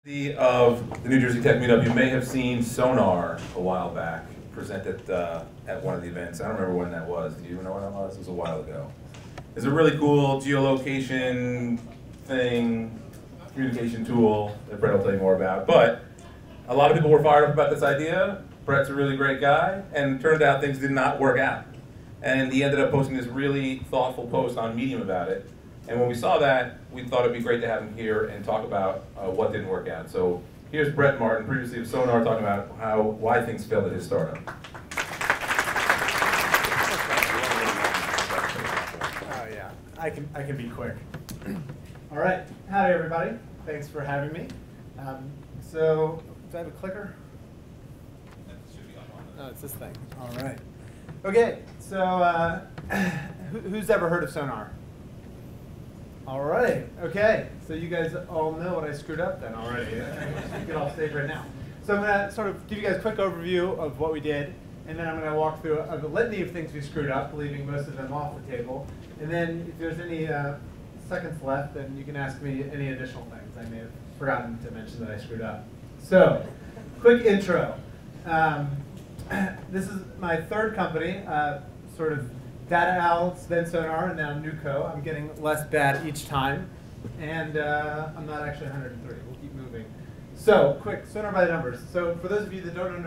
Of the New Jersey Tech Meetup, you may have seen Sonar a while back presented at one of the events. I don't remember when that was. Do you know when that was? It was a while ago. It's a really cool geolocation thing, communication tool that Brett will tell you more about. But a lot of people were fired up about this idea. Brett's a really great guy, and it turned out things did not work out. And he ended up posting this really thoughtful post on Medium about it. And when we saw that, we thought it'd be great to have him here and talk about what didn't work out. So here's Brett Martin, previously of Sonar, talking about why things failed at his startup. Oh yeah, I can be quick. All right, howdy everybody. Thanks for having me. So, do I have a clicker? No, it's this thing. All right. Okay, so who's ever heard of Sonar? All right, okay. So you guys all know what I screwed up then already. You can all stage right now. So I'm going to sort of give you guys a quick overview of what we did, and then I'm going to walk through a litany of things we screwed up, leaving most of them off the table. And then if there's any seconds left, then you can ask me any additional things I may have forgotten to mention that I screwed up. So, quick intro. This is my third company, sort of Data Owl, then Sonar, and now Nuco. I'm getting less bad each time, and I'm not actually 103. We'll keep moving. So, quick, Sonar by the numbers. So, for those of you that don't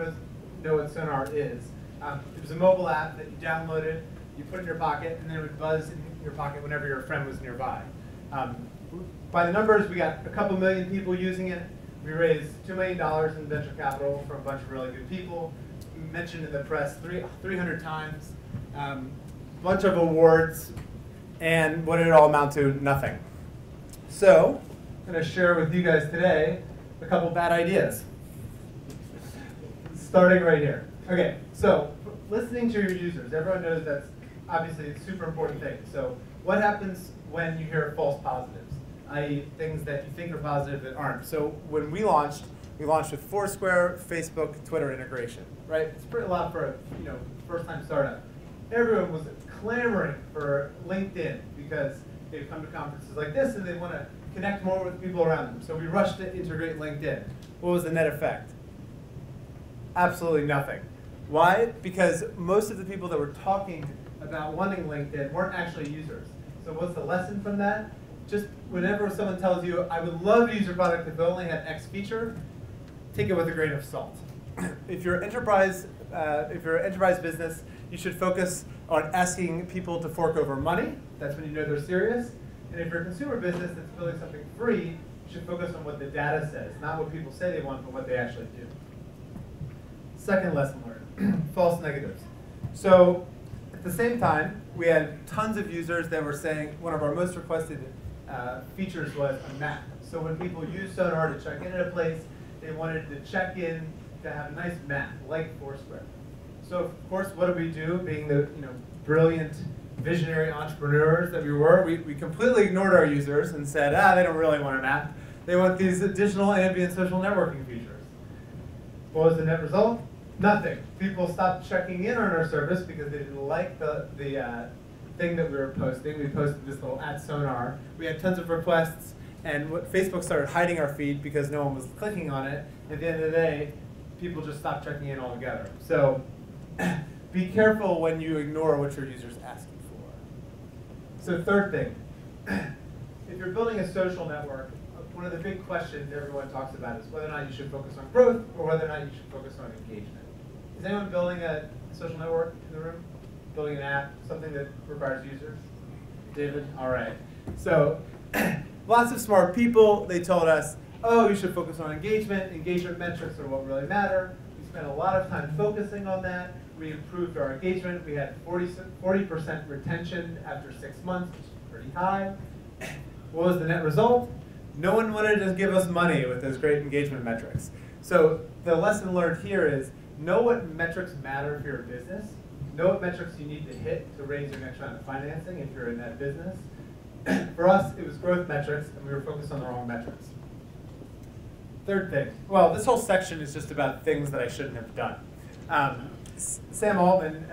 know what Sonar is, it was a mobile app that you downloaded, you put in your pocket, and then it would buzz in your pocket whenever your friend was nearby. By the numbers, we got a couple million people using it. We raised $2 million in venture capital from a bunch of really good people. Mentioned in the press 300 times. Bunch of awards, and what did it all amount to? Nothing. So, I'm going to share with you guys today a couple bad ideas. Starting right here. Okay, so listening to your users. Everyone knows that's obviously a super important thing. So, what happens when you hear false positives, i.e. things that you think are positive that aren't? So, when we launched with Foursquare, Facebook, Twitter integration, right? It's pretty a lot for a first-time startup. Everyone was clamoring for LinkedIn because they've come to conferences like this and they want to connect more with people around them. So we rushed to integrate LinkedIn. What was the net effect? Absolutely nothing. Why? Because most of the people that were talking about wanting LinkedIn weren't actually users. So what's the lesson from that? Just whenever someone tells you, I would love to use your product if it only had X feature, take it with a grain of salt. If you're an enterprise business, you should focus on asking people to fork over money. That's when you know they're serious. And if you're a consumer business that's building something free, you should focus on what the data says, not what people say they want, but what they actually do. Second lesson learned, false negatives. So at the same time, we had tons of users that were saying one of our most requested features was a map. So when people use Sonar to check in at a place, they wanted to check in to have a nice map, like Foursquare. So of course, what did we do? Being the brilliant, visionary entrepreneurs that we were, we completely ignored our users and said, they don't really want a map. They want these additional ambient social networking features. What was the net result? Nothing. People stopped checking in on our service because they didn't like the thing that we were posting. We posted this little @Sonar. We had tons of requests, and Facebook started hiding our feed because no one was clicking on it. At the end of the day, people just stopped checking in altogether. So be careful when you ignore what your users ask you for. So third thing, if you're building a social network, one of the big questions everyone talks about is whether or not you should focus on growth or whether or not you should focus on engagement. Is anyone building a social network in the room? Building an app, something that requires users? David? All right. So lots of smart people, they told us, oh, you should focus on engagement. Engagement metrics are what really matter. We spent a lot of time focusing on that. We improved our engagement. We had 40% retention after 6 months, which is pretty high. What was the net result? No one wanted to give us money with those great engagement metrics. So the lesson learned here is know what metrics matter for your business. Know what metrics you need to hit to raise your next round of financing if you're in that business. For us, it was growth metrics, and we were focused on the wrong metrics. Third thing, well, this whole section is just about things that I shouldn't have done. Sam Altman,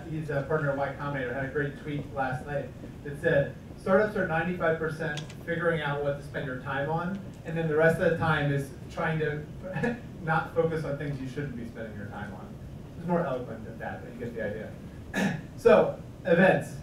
he's a partner at Y Combinator, had a great tweet last night that said, startups are 95% figuring out what to spend your time on, and then the rest of the time is trying to not focus on things you shouldn't be spending your time on. It's more eloquent than that, but you get the idea. So, events.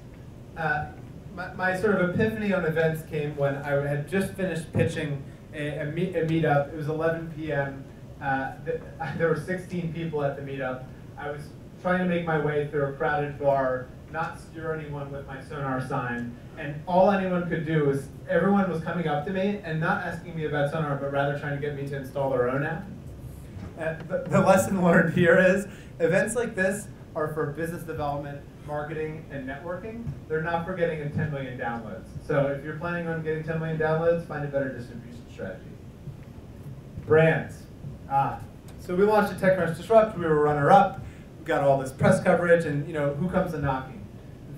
My sort of epiphany on events came when I had just finished pitching a meetup. It was 11 p.m. There were 16 people at the meetup. I was trying to make my way through a crowded bar, not steer anyone with my sonar sign, and all anyone could do was, everyone was coming up to me and not asking me about sonar, but rather trying to get me to install their own app. The lesson learned here is, events like this are for business development, marketing, and networking. They're not for getting 10 million downloads. So if you're planning on getting 10 million downloads, find a better distribution strategy. Brands. So we launched a TechCrunch Disrupt. We were runner-up. We got all this press coverage, and who comes a knocking?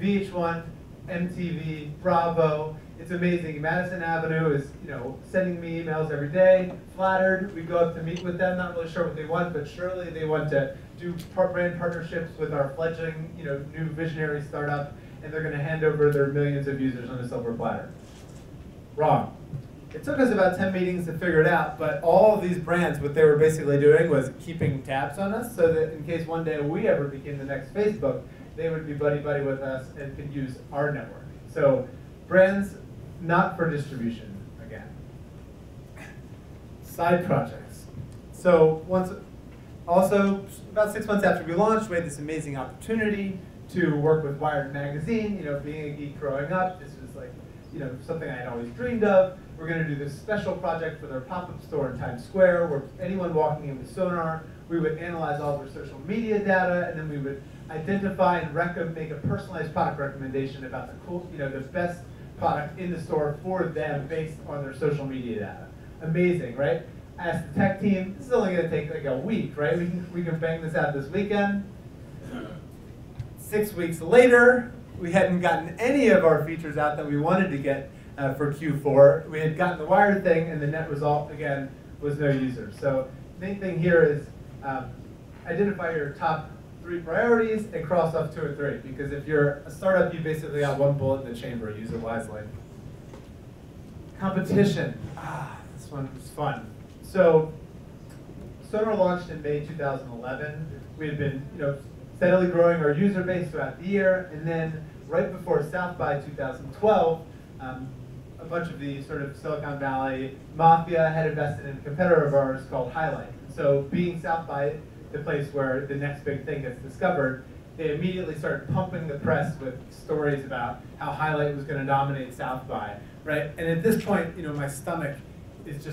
VH1, MTV, Bravo. It's amazing. Madison Avenue is sending me emails every day. Flattered. We go up to meet with them. Not really sure what they want, but surely they want to do brand partnerships with our fledgling new visionary startup, and they're going to hand over their millions of users on a silver platter. Wrong. It took us about 10 meetings to figure it out, but all of these brands, what they were basically doing was keeping tabs on us so that in case one day we ever became the next Facebook, they would be buddy-buddy with us and could use our network. So brands, not for distribution, again. Side projects. So also, about 6 months after we launched, we had this amazing opportunity to work with Wired Magazine. Being a geek growing up, this was like, something I had always dreamed of. We're going to do this special project for their pop-up store in Times Square, where anyone walking in with sonar, we would analyze all their social media data, and then we would identify and make a personalized product recommendation about the cool, the best product in the store for them based on their social media data. Amazing, right? I asked the tech team, this is only going to take like a week, right? We can bang this out this weekend. 6 weeks later, we hadn't gotten any of our features out that we wanted to get for Q4. We had gotten the Wired thing, and the net result, again, was no users. So the main thing here is identify your top 3 priorities and cross off 2 or 3. Because if you're a startup, you basically got one bullet in the chamber. Use it wisely. Competition. This one was fun. So Sonar launched in May 2011. We had been steadily growing our user base throughout the year, and then right before South by 2012, a bunch of the sort of Silicon Valley mafia had invested in a competitor of ours called Highlight. So being South by the place where the next big thing gets discovered, they immediately started pumping the press with stories about how Highlight was going to dominate South by, right? And at this point, my stomach is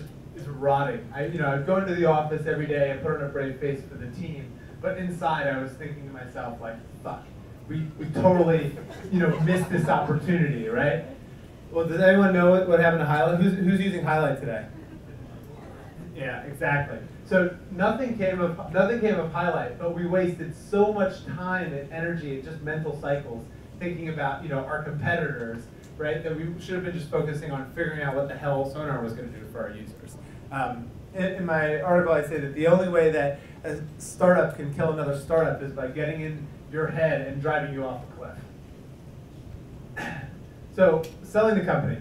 rotting. I'd go into the office every day and put on a brave face for the team, but inside I was thinking to myself, like, fuck, we totally missed this opportunity, right? Well, does anyone know what happened to Highlight? Who's using Highlight today? Yeah, exactly. So nothing came of Highlight, but we wasted so much time and energy and just mental cycles thinking about our competitors, right? That we should have been just focusing on figuring out what the hell Sonar was going to do for our users. In my article, I say that the only way that a startup can kill another startup is by getting in your head and driving you off a cliff. So, selling the company.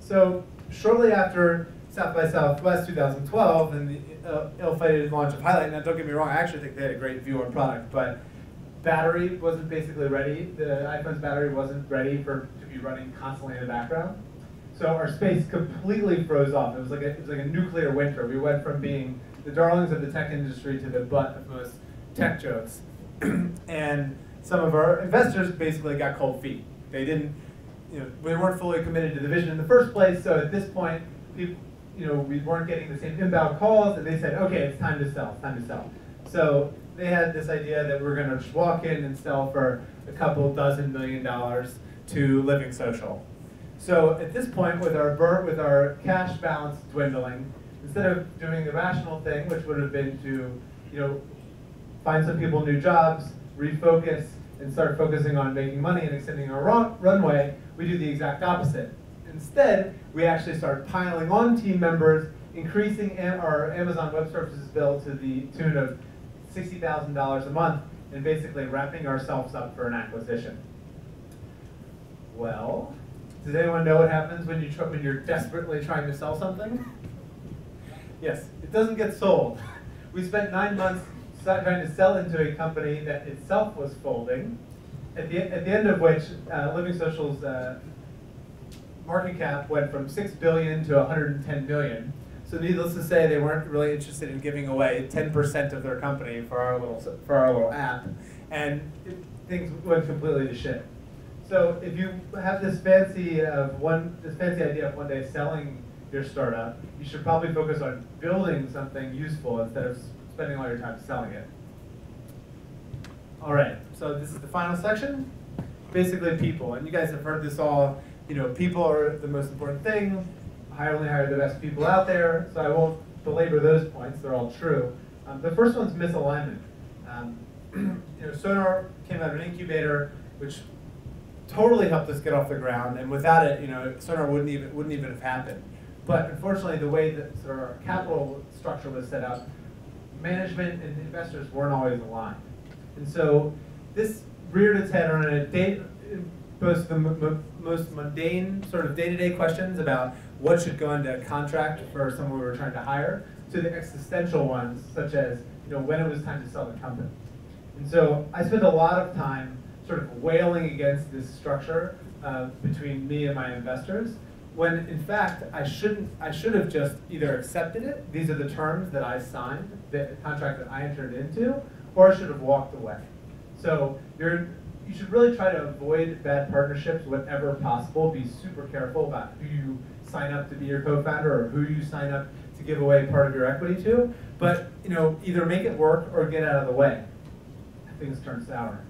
So, shortly after South by Southwest 2012 and the ill-fated launch of Highlight, now don't get me wrong, I actually think they had a great view on product, but battery wasn't basically ready. The iPhone's battery wasn't ready to be running constantly in the background. So our space completely froze off. It was like a nuclear winter. We went from being the darlings of the tech industry to the butt of most tech jokes. And some of our investors basically got cold feet. They didn't, we weren't fully committed to the vision in the first place. So at this point, people, we weren't getting the same inbound calls, and they said, okay, it's time to sell. It's time to sell. So they had this idea that we're going to just walk in and sell for a couple dozen $1 million to Living Social. So at this point, with our cash balance dwindling, instead of doing the rational thing, which would have been to find some people new jobs, refocus, and start focusing on making money and extending our runway, we do the exact opposite. Instead, we actually start piling on team members, increasing our Amazon Web Services bill to the tune of $60,000 a month, and basically wrapping ourselves up for an acquisition. Well, Does anyone know what happens when you're desperately trying to sell something? Yes, it doesn't get sold. We spent 9 months trying to sell into a company that itself was folding, at the end of which Living Social's market cap went from 6 billion to 110 million. So needless to say, they weren't really interested in giving away 10% of their company for our little app, and things went completely to shit. So if you have this fancy idea of one day selling your startup, you should probably focus on building something useful instead of spending all your time selling it. All right, so this is the final section. Basically people, and you guys have heard this all, people are the most important thing. I only hire the best people out there, so I won't belabor those points, they're all true. The first one's misalignment. Sonar came out of an incubator, which totally helped us get off the ground, and without it, Sonar wouldn't even have happened. But unfortunately, the way that sort of our capital structure was set up, management and investors weren't always aligned. And so this reared its head on both the most mundane sort of day-to-day questions about what should go into a contract for someone we were trying to hire, to the existential ones, such as when it was time to sell the company. And so I spent a lot of time sort of wailing against this structure between me and my investors, when in fact I should have just either accepted it, these are the terms that I signed, the contract that I entered into, or I should have walked away. So you should really try to avoid bad partnerships whenever possible. Be super careful about who you sign up to be your co-founder or who you sign up to give away part of your equity to. But either make it work or get out of the way. Things turn sour.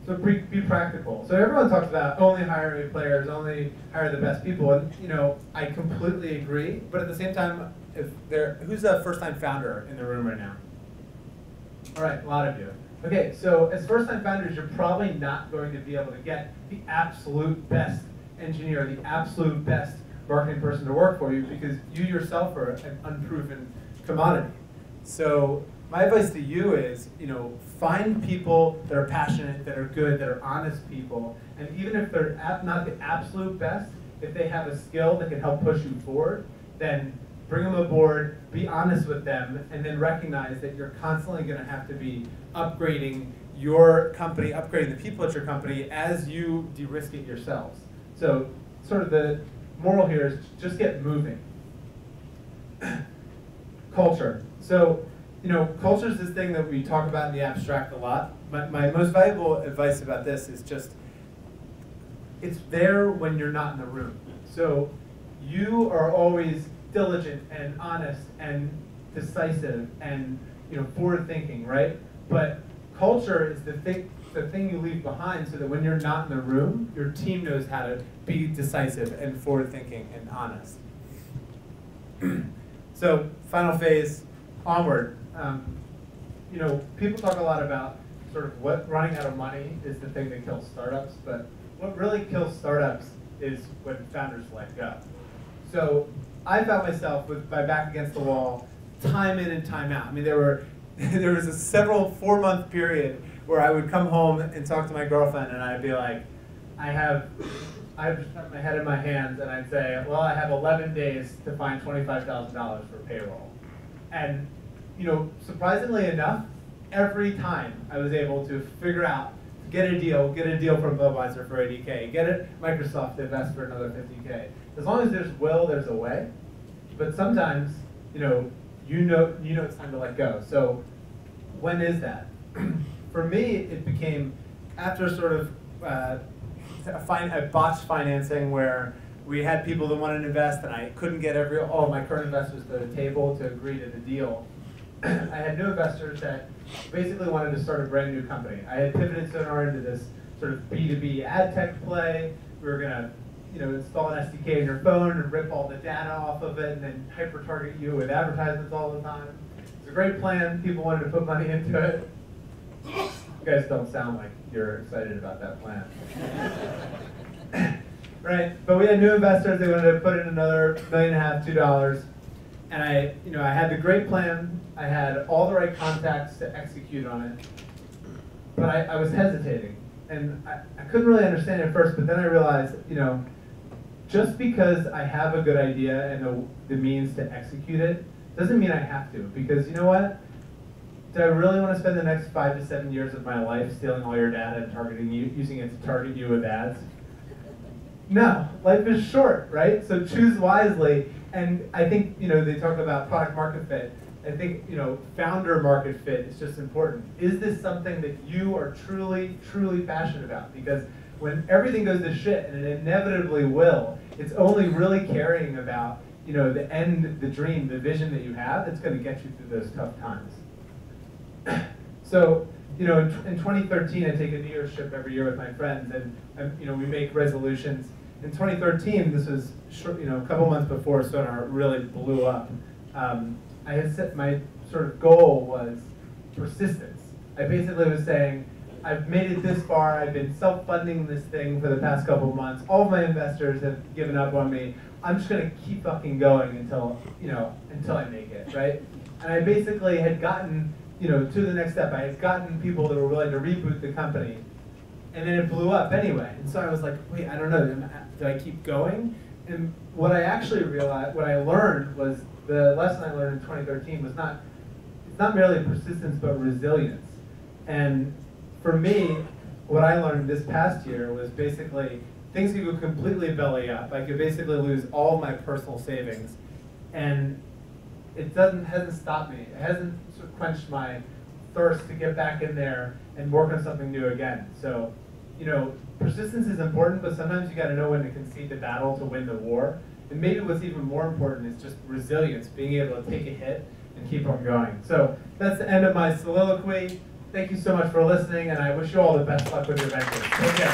So be practical. So everyone talks about only hire A players, only hire the best people, and I completely agree. But at the same time, who's a first-time founder in the room right now? All right, a lot of you. Okay, so as first-time founders, you're probably not going to be able to get the absolute best engineer, the absolute best marketing person to work for you, because you yourself are an unproven commodity. So my advice to you is, find people that are passionate, that are good, that are honest people, and even if they're not the absolute best, if they have a skill that can help push you forward, then bring them aboard, be honest with them, and then recognize that you're constantly going to have to be upgrading your company, upgrading the people at your company as you de-risk it yourselves. So sort of the moral here is just get moving. Culture. So, culture is this thing that we talk about in the abstract a lot. My most valuable advice about this is just, it's there when you're not in the room. So you are always diligent and honest and decisive and forward thinking, right? But culture is the thing you leave behind so that when you're not in the room, your team knows how to be decisive and forward thinking and honest. So final phase, onward. People talk a lot about sort of what running out of money is the thing that kills startups, but what really kills startups is when founders let go. So I found myself with my back against the wall, time in and time out. I mean, there was a several 4-month period where I would come home and talk to my girlfriend, and I'd be like, I just have my head in my hands, and I'd say, well, I have 11 days to find $25,000 for payroll. And surprisingly enough, every time I was able to figure out, get a deal from Budweiser for 80K, get it Microsoft to invest for another 50K. As long as there's will, there's a way. But sometimes, you know it's time to let go. So when is that? For me, it became after sort of a botched financing where we had people that wanted to invest, and I couldn't get all of my current investors to the table to agree to the deal. I had new investors that basically wanted to start a brand new company. I had pivoted Sonar into this sort of B2B ad tech play. We were going to install an SDK in your phone and rip all the data off of it and then hyper-target you with advertisements all the time. It's a great plan. People wanted to put money into it. You guys don't sound like you're excited about that plan. Right, but we had new investors. They wanted to put in another $1.5 million, $2 million. And I had the great plan. I had all the right contacts to execute on it. But I was hesitating. and I couldn't really understand it at first, but then I realized, just because I have a good idea and the means to execute it, doesn't mean I have to. Because you know what? Do I really want to spend the next 5 to 7 years of my life stealing all your data and targeting you, using it to target you with ads? No, life is short, right? So choose wisely. And I think, they talk about product market fit. I think, founder market fit is just important. Is this something that you are truly, truly passionate about? Because when everything goes to shit, and it inevitably will, it's only really caring about, the end, the dream, the vision that you have that's going to get you through those tough times. So, in 2013, I take a New Year's trip every year with my friends, and we make resolutions. In 2013, this was a couple months before Sonar really blew up. I had set my sort of goal was persistence. I basically was saying, I've made it this far. I've been self-funding this thing for the past couple of months. All of my investors have given up on me. I'm just going to keep fucking going until I make it, right? And I basically had gotten to the next step. I had gotten people that were willing to reboot the company, and then it blew up anyway. And so I was like, wait, I don't know, do I keep going? And what I actually realized, what I learned was, the lesson I learned in 2013 was it's not merely persistence, but resilience. And for me, what I learned this past year was basically, things could go completely belly up. I could basically lose all my personal savings, and it hasn't stopped me. It hasn't sort of quenched my thirst to get back in there and work on something new again. So, persistence is important, but sometimes you got to know when to concede the battle to win the war. And maybe what's even more important is just resilience, being able to take a hit and keep on going. So that's the end of my soliloquy. Thank you so much for listening, and I wish you all the best luck with your ventures. Take care.